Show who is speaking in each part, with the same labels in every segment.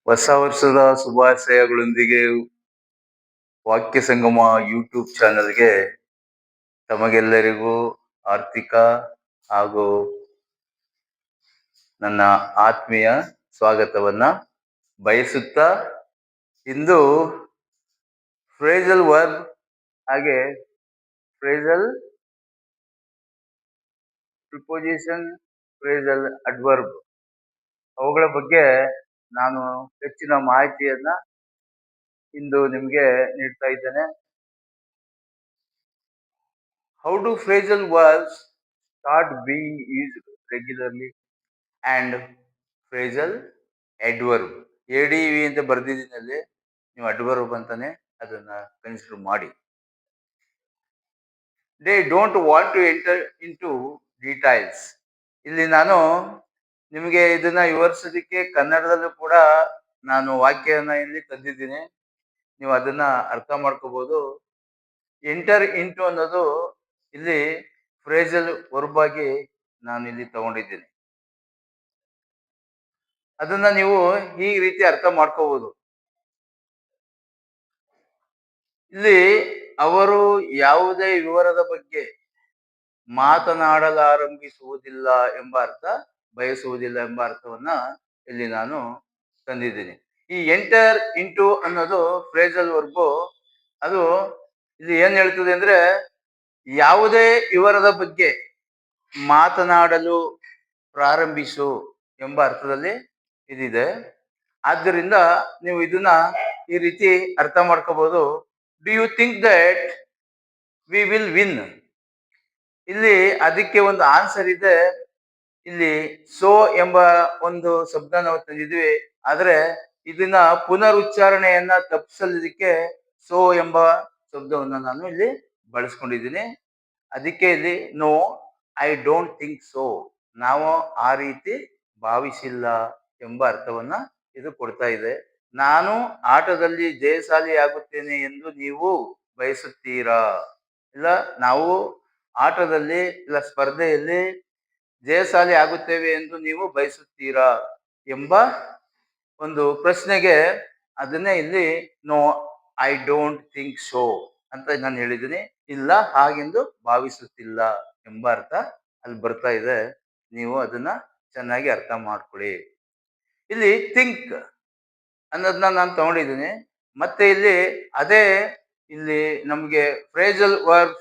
Speaker 1: ಹೊಸ ವರ್ಷದ ಶುಭಾಶಯಗಳೊಂದಿಗೆ ವಾಕ್ಯ ಸಂಗಮ ಯೂಟ್ಯೂಬ್ ಚಾನೆಲ್ಗೆ ತಮಗೆಲ್ಲರಿಗೂ ಆರ್ಥಿಕ ಹಾಗೂ ನನ್ನ ಆತ್ಮೀಯ ಸ್ವಾಗತವನ್ನ ಬಯಸುತ್ತಾ, ಇಂದು ಫ್ರೇಜಲ್ ವರ್ಬ್ ಹಾಗೆ ಫ್ರೇಜಲ್ ಪ್ರಿಪೋಸಿಷನ್, ಫ್ರೇಜಲ್ ಅಡ್ವರ್ಬ್ ಅವುಗಳ ಬಗ್ಗೆ ನಾನು ಹೆಚ್ಚಿನ ಮಾಹಿತಿಯನ್ನ ಇಂದು ನಿಮಗೆ ನೀಡ್ತಾ ಇದ್ದೇನೆ. How do phrasal verbs start being used regularly and phrasal adverb? ADV ಅಂತ ಬರ್ದಿದ್ದೀನಲ್ಲಿ ನೀವು ಅಡ್ವರ್ಬ್ ಅಂತಾನೆ ಅದನ್ನ ಕನ್ಸಿಡರ್ ಮಾಡಿ. They don't want to enter into details. ಇಲ್ಲಿ ನಾನು ನಿಮಗೆ ಇದನ್ನ ವಿವರಿಸೋದಕ್ಕೆ ಕನ್ನಡದಲ್ಲೂ ಕೂಡ ನಾನು ವಾಕ್ಯನ ಇಲ್ಲಿ ತಂದಿದ್ದೀನಿ. ನೀವು ಅದನ್ನ ಅರ್ಥ ಮಾಡ್ಕೋಬಹುದು. ಎಂಟರ್ ಇಂಟು ಅನ್ನೋದು ಇಲ್ಲಿ ಫ್ರೇಜಲ್ ವರ್ಬ್ ಆಗಿ ನಾನು ಇಲ್ಲಿ ತಗೊಂಡಿದ್ದೀನಿ. ಅದನ್ನ ನೀವು ಈ ರೀತಿ ಅರ್ಥ ಮಾಡ್ಕೋಬಹುದು. ಇಲ್ಲಿ ಅವರು ಯಾವುದೇ ವಿವರದ ಬಗ್ಗೆ ಮಾತನಾಡಲಾರಂಭಿಸುವುದಿಲ್ಲ ಎಂಬ ಅರ್ಥ, ಬಯಸುವುದಿಲ್ಲ ಎಂಬ ಅರ್ಥವನ್ನ ಇಲ್ಲಿ ನಾನು ತಂದಿದ್ದೀನಿ. ಈ ಎಂಟರ್ ಇಂಟು ಅನ್ನೋದು ಫ್ರೇಜಲ್ ವರ್ಬ್. ಅದು ಇಲ್ಲಿ ಏನ್ ಹೇಳ್ತದೆ ಅಂದ್ರೆ, ಯಾವುದೇ ವಿವರದ ಬಗ್ಗೆ ಮಾತನಾಡಲು ಪ್ರಾರಂಭಿಸು ಎಂಬ ಅರ್ಥದಲ್ಲಿ ಇದಿದೆ. ಆದ್ದರಿಂದ ನೀವು ಇದನ್ನ ಈ ರೀತಿ ಅರ್ಥ ಮಾಡ್ಕೋಬಹುದು. Do you think that we will win? ಇಲ್ಲಿ ಅದಕ್ಕೆ ಒಂದು ಆನ್ಸರ್ ಇದೆ. ಇಲ್ಲಿ ಸೋ ಎಂಬ ಒಂದು ಶಬ್ದ ನಾವು ತಂದಿದ್ವಿ, ಆದ್ರೆ ಇದನ್ನ ಪುನರುಚ್ಚಾರಣೆಯನ್ನ ತಪ್ಪಿಸಲಿಕ್ಕೆ ಸೋ ಎಂಬ ಶಬ್ದವನ್ನ ನಾನು ಇಲ್ಲಿ ಬಳಸ್ಕೊಂಡಿದ್ದೀನಿ. ಅದಕ್ಕೆ ಇಲ್ಲಿ no, I don't think so, ನಾವು ಆ ರೀತಿ ಭಾವಿಸಿಲ್ಲ ಎಂಬ ಅರ್ಥವನ್ನ ಇದು ಕೊಡ್ತಾ ಇದೆ. ನಾನು ಆಟದಲ್ಲಿ ಜಯಶಾಲಿ ಆಗುತ್ತೇನೆ ಎಂದು ನೀವು ಬಯಸುತ್ತೀರಾ? ಇಲ್ಲ, ನಾವು ಆಟದಲ್ಲಿ ಇಲ್ಲ ಸ್ಪರ್ಧೆಯಲ್ಲಿ ಜಯಶಾಲಿ ಆಗುತ್ತೇವೆ ಎಂದು ನೀವು ಬಯಸುತ್ತೀರಾ ಎಂಬ ಒಂದು ಪ್ರಶ್ನೆಗೆ ಅದನ್ನೇ ಇಲ್ಲಿ no, I don't think so ಅಂತ ನಾನು ಹೇಳಿದ್ದೀನಿ. ಇಲ್ಲ, ಹಾಗೆಂದು ಭಾವಿಸುತ್ತಿಲ್ಲ ಎಂಬ ಅರ್ಥ ಅಲ್ಲಿ ಬರ್ತಾ ಇದೆ. ನೀವು ಅದನ್ನ ಚೆನ್ನಾಗಿ ಅರ್ಥ ಮಾಡ್ಕೊಳ್ಳಿ. ಇಲ್ಲಿ ಥಿಂಕ್ ಅನ್ನೋದನ್ನ ನಾನು ತಗೊಂಡಿದ್ದೀನಿ. ಮತ್ತೆ ಇಲ್ಲಿ ಅದೇ ಇಲ್ಲಿ ನಮ್ಗೆ ಫ್ರೇಜಲ್ ವರ್ಬ್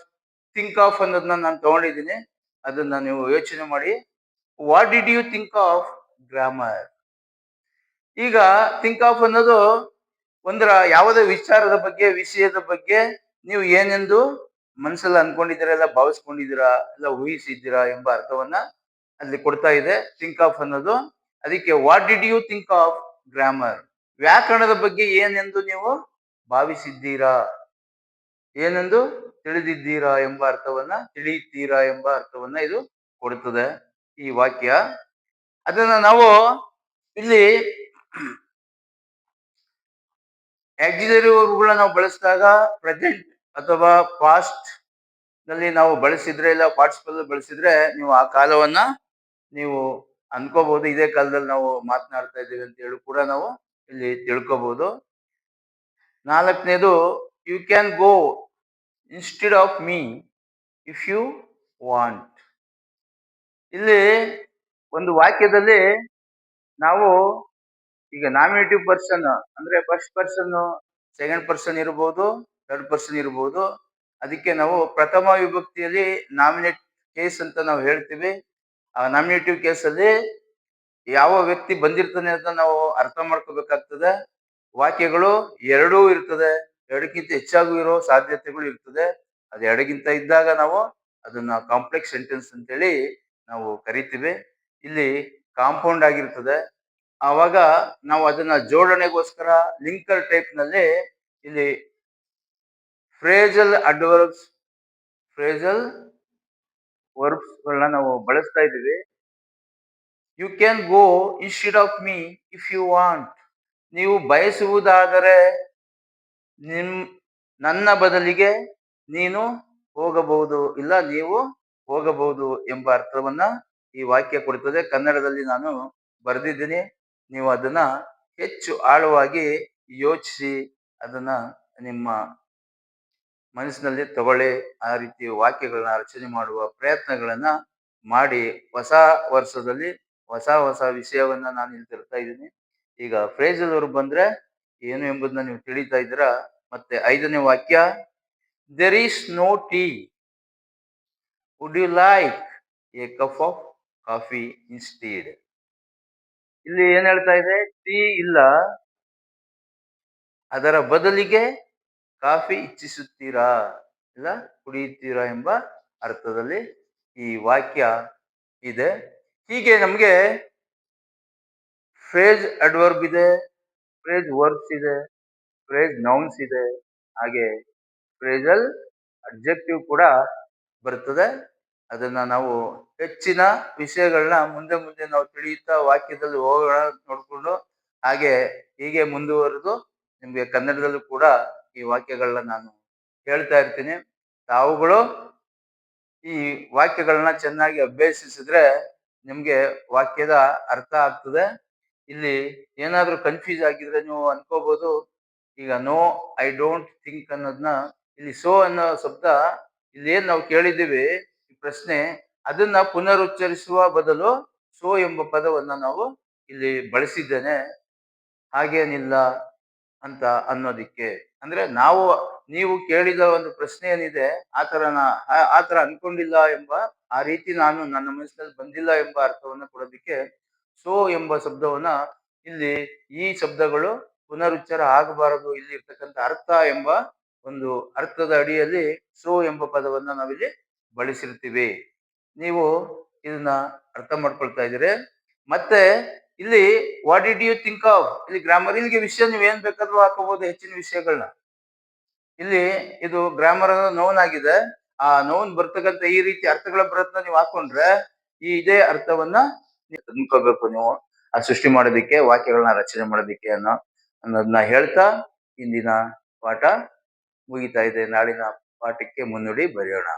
Speaker 1: ಥಿಂಕ್ ಆಫ್ ಅನ್ನೋದನ್ನ ನಾನು ತಗೊಂಡಿದ್ದೀನಿ. ಅದನ್ನ ನೀವು ಯೋಚನೆ ಮಾಡಿ. What did you think of grammar? ಈಗ ಥಿಂಕ್ ಆಫ್ ಅನ್ನೋದು ಒಂದರ ಯಾವುದೇ ವಿಚಾರದ ಬಗ್ಗೆ, ವಿಷಯದ ಬಗ್ಗೆ ನೀವು ಏನೆಂದು ಮನಸ್ಸಲ್ಲಿ ಅನ್ಕೊಂಡಿದ್ದೀರಾ, ಇಲ್ಲ ಭಾವಿಸ್ಕೊಂಡಿದ್ದೀರಾ, ಇಲ್ಲ ಊಹಿಸಿದ್ದೀರಾ ಎಂಬ ಅರ್ಥವನ್ನ ಅಲ್ಲಿ ಕೊಡ್ತಾ ಇದೆ ಥಿಂಕ್ ಆಫ್ ಅನ್ನೋದು. ಅದಕ್ಕೆ what did you think of grammar? ವ್ಯಾಕರಣದ ಬಗ್ಗೆ ಏನೆಂದು ನೀವು ಭಾವಿಸಿದ್ದೀರಾ, ಏನೆಂದು ತಿಳಿದಿದ್ದೀರಾ ಎಂಬ ಅರ್ಥವನ್ನ, ತಿಳಿಯುತ್ತೀರಾ ಎಂಬ ಅರ್ಥವನ್ನ ಇದು ಕೊಡುತ್ತದೆ ಈ ವಾಕ್ಯ. ಅದನ್ನ ನಾವು ಇಲ್ಲಿ ಆಕ್ಸಿಲರಿ ವರ್ಬ್ಗಳನ್ನ ನಾವು ಬಳಸಿದಾಗ ಪ್ರೆಸೆಂಟ್ ಅಥವಾ ಪಾಸ್ಟ್ ನಲ್ಲಿ ನಾವು ಬಳಸಿದ್ರೆ, ಇಲ್ಲ ಪಾರ್ಟಿಸಿಪಲ್ ಬಳಸಿದ್ರೆ, ನೀವು ಆ ಕಾಲವನ್ನ ನೀವು ಅನ್ಕೋಬಹುದು. ಇದೇ ಕಾಲದಲ್ಲಿ ನಾವು ಮಾತನಾಡ್ತಾ ಇದ್ದೀವಿ ಅಂತ ಹೇಳಿ ಕೂಡ ನಾವು ಇಲ್ಲಿ ತಿಳ್ಕೋಬಹುದು. ನಾಲ್ಕನೇದು, you can go instead of me if you want. ಇಲ್ಲಿ ಒಂದು ವಾಕ್ಯದಲ್ಲಿ ನಾವು ಈಗ ನಾಮಿನೇಟಿವ್ ಪರ್ಸನ್ ಅಂದ್ರೆ ಫಸ್ಟ್ ಪರ್ಸನ್, ಸೆಕೆಂಡ್ ಪರ್ಸನ್ ಇರಬಹುದು, ಥರ್ಡ್ ಪರ್ಸನ್ ಇರಬಹುದು. ಅದಕ್ಕೆ ನಾವು ಪ್ರಥಮ ವಿಭಕ್ತಿಯಲ್ಲಿ ನಾಮಿನೇಟ್ ಕೇಸ್ ಅಂತ ನಾವು ಹೇಳ್ತೀವಿ. ಆ ನಾಮಿನೇಟಿವ್ ಕೇಸ್ ಅಲ್ಲಿ ಯಾವ ವ್ಯಕ್ತಿ ಬಂದಿರ್ತಾನೆ ಅಂತ ನಾವು ಅರ್ಥ ಮಾಡ್ಕೋಬೇಕಾಗ್ತದೆ. ವಾಕ್ಯಗಳು ಎರಡೂ ಇರ್ತದೆ, ಎರಡಕ್ಕಿಂತ ಹೆಚ್ಚಾಗೂ ಇರೋ ಸಾಧ್ಯತೆಗಳು ಇರ್ತದೆ. ಅದು ಎರಡಕ್ಕಿಂತ ಇದ್ದಾಗ ನಾವು ಅದನ್ನ ಕಾಂಪ್ಲೆಕ್ಸ್ ಸೆಂಟೆನ್ಸ್ ಅಂತೇಳಿ ನಾವು ಕರಿತೀವಿ. ಇಲ್ಲಿ ಕಾಂಪೌಂಡ್ ಆಗಿರ್ತದೆ. ಆವಾಗ ನಾವು ಅದನ್ನ ಜೋಡಣೆಗೋಸ್ಕರ ಲಿಂಕರ್ ಟೈಪ್ ನಲ್ಲಿ ಇಲ್ಲಿ ಫ್ರೇಜಲ್ ಅಡ್ವರ್ಬ್ಸ್, ಫ್ರೇಜಲ್ ವರ್ಬ್ಸ್ ಗಳನ್ನ ನಾವು ಬಳಸ್ತಾ ಇದ್ದೀವಿ. You can go instead of me if you want. ನೀವು ಬಯಸುವುದಾದರೆ ನನ್ನ ಬದಲಿಗೆ ನೀನು ಹೋಗಬಹುದು, ಇಲ್ಲ ನೀವು ಹೋಗಬಹುದು ಎಂಬ ಅರ್ಥವನ್ನ ಈ ವಾಕ್ಯ ಕೊಡುತ್ತದೆ. ಕನ್ನಡದಲ್ಲಿ ನಾನು ಬರೆದಿದ್ದೀನಿ, ನೀವು ಅದನ್ನ ಹೆಚ್ಚು ಆಳವಾಗಿ ಯೋಚಿಸಿ ಅದನ್ನ ನಿಮ್ಮ ಮನಸ್ಸಿನಲ್ಲಿ ತಗೊಳ್ಳಿ. ಆ ರೀತಿ ವಾಕ್ಯಗಳನ್ನ ರಚನೆ ಮಾಡುವ ಪ್ರಯತ್ನಗಳನ್ನ ಮಾಡಿ ಹೊಸ ವರ್ಷದಲ್ಲಿ ಹೊಸ ಹೊಸ ವಿಷಯವನ್ನ ನಾನು ಇಲ್ಲಿ ತರ್ತಾ ಇದ್ದೀನಿ. ಈಗ ಫ್ರೇಜಲ್ ವರ್ಬ್ ಬಂದ್ರೆ ಏನು ಎಂಬುದನ್ನ ನೀವು ತಿಳಿತಾ ಇದ್ದೀರಾ. ಮತ್ತೆ 5ನೇ ವಾಕ್ಯ, there is no tea, would you like a cup of coffee instead. ಇಲ್ಲಿ ಏನ್ ಹೇಳ್ತಾ ಇದೆ? ಟೀ ಇಲ್ಲ, ಅದರ ಬದಲಿಗೆ ಕಾಫಿ ಇಚ್ಛಿಸುತ್ತೀರಾ ಇಲ್ಲ ಕುಡಿಯುತ್ತೀರಾ ಎಂಬ ಅರ್ಥದಲ್ಲಿ ಈ ವಾಕ್ಯ ಇದೆ. ಹೀಗೆ ನಮ್ಗೆ ಫ್ರೇಜ್ ಅಡ್ವರ್ಬ್ ಇದೆ, ಫ್ರೇಜ್ ವರ್ಬ್ಸ್ ಇದೆ, ಫ್ರೇಜ್ ನೌನ್ಸ್ ಇದೆ, ಹಾಗೆ ಫ್ರೇಜಲ್ ಅಡ್ಜೆಕ್ಟಿವ್ ಕೂಡ ಬರ್ತದೆ. ಅದನ್ನ ನಾವು ಹೆಚ್ಚಿನ ವಿಷಯಗಳನ್ನ ಮುಂದೆ ಮುಂದೆ ನಾವು ತಿಳಿಯುತ್ತಾ ವಾಕ್ಯದಲ್ಲಿ ಹೋಗೋಣ ನೋಡ್ಕೊಂಡು, ಹಾಗೆ ಹೀಗೆ ಮುಂದುವರೆದು ನಿಮ್ಗೆ ಕನ್ನಡದಲ್ಲೂ ಕೂಡ ಈ ವಾಕ್ಯಗಳನ್ನ ನಾನು ಹೇಳ್ತಾ ಇರ್ತೀನಿ. ತಾವುಗಳು ಈ ವಾಕ್ಯಗಳನ್ನ ಚೆನ್ನಾಗಿ ಅಭ್ಯಸಿಸಿದ್ರೆ ನಿಮ್ಗೆ ವಾಕ್ಯದ ಅರ್ಥ ಆಗ್ತದೆ. ಇಲ್ಲಿ ಏನಾದ್ರೂ ಕನ್ಫ್ಯೂಸ್ ಆಗಿದ್ರೆ ನೀವು ಅನ್ಕೋಬಹುದು, ಈಗ ನೋ ಐ ಡೋಂಟ್ ಥಿಂಕ್ ಅನ್ನೋದನ್ನ ಇಲ್ಲಿ ಸೋ ಅನ್ನೋ ಶಬ್ದ ಇಲ್ಲಿ ಏನ್ ನಾವು ಕೇಳಿದ್ದೀವಿ ಈ ಪ್ರಶ್ನೆ, ಅದನ್ನ ಪುನರುಚ್ಚರಿಸುವ ಬದಲು ಸೋ ಎಂಬ ಪದವನ್ನ ನಾವು ಇಲ್ಲಿ ಬಳಸಿದ್ದೇನೆ. ಹಾಗೇನಿಲ್ಲ ಅಂತ ಅನ್ನೋದಿಕ್ಕೆ, ಅಂದ್ರೆ ನೀವು ಕೇಳಿದ ಒಂದು ಪ್ರಶ್ನೆ ಏನಿದೆ ಆ ತರ ಅನ್ಕೊಂಡಿಲ್ಲ ಎಂಬ, ಆ ರೀತಿ ನಾನು ನನ್ನ ಮನಸ್ಸಿನಲ್ಲಿ ಬಂದಿಲ್ಲ ಎಂಬ ಅರ್ಥವನ್ನ ಕೊಡೋದಿಕ್ಕೆ ಸೋ ಎಂಬ ಶಬ್ದವನ್ನ ಇಲ್ಲಿ, ಈ ಶಬ್ದಗಳು ಪುನರುಚ್ಚಾರ ಆಗಬಾರದು, ಇಲ್ಲಿ ಇರ್ತಕ್ಕಂಥ ಅರ್ಥ ಎಂಬ ಒಂದು ಅರ್ಥದ ಅಡಿಯಲ್ಲಿ ಸೋ ಎಂಬ ಪದವನ್ನ ನಾವಿಲ್ಲಿ ಬಳಸಿರ್ತೀವಿ. ನೀವು ಇದನ್ನ ಅರ್ಥ ಮಾಡ್ಕೊಳ್ತಾ ಇದ್ದೀರಿ. ಮತ್ತೆ ಇಲ್ಲಿ what did you think of, ಇಲ್ಲಿ ಗ್ರಾಮರ್, ಇಲ್ಲಿಗೆ ವಿಷಯ ನೀವು ಏನ್ ಬೇಕಾದ್ರೂ ಹಾಕೋಬಹುದು, ಹೆಚ್ಚಿನ ವಿಷಯಗಳನ್ನ. ಇಲ್ಲಿ ಇದು ಗ್ರಾಮರ್ ನೌನ್ ಆಗಿದೆ, ಆ ನೌನ್ ಬರ್ತಕ್ಕಂಥ ಈ ರೀತಿ ಅರ್ಥಗಳ ಪ್ರಯತ್ನ ನೀವು ಹಾಕೊಂಡ್ರೆ ಇದೇ ಅರ್ಥವನ್ನ ತಂದ್ಕೋಬೇಕು ನೀವು ಆ ಸೃಷ್ಟಿ ಮಾಡೋದಿಕ್ಕೆ, ವಾಕ್ಯಗಳನ್ನ ರಚನೆ ಮಾಡೋದಿಕ್ಕೆ ಅನ್ನೋದನ್ನ ಹೇಳ್ತಾ ಇಂದಿನ ಪಾಠ ಮುಗಿತಾ ಇದೆ. ನಾಳಿನ ಪಾಠಕ್ಕೆ ಮುನ್ನುಡಿ ಬರೆಯೋಣ.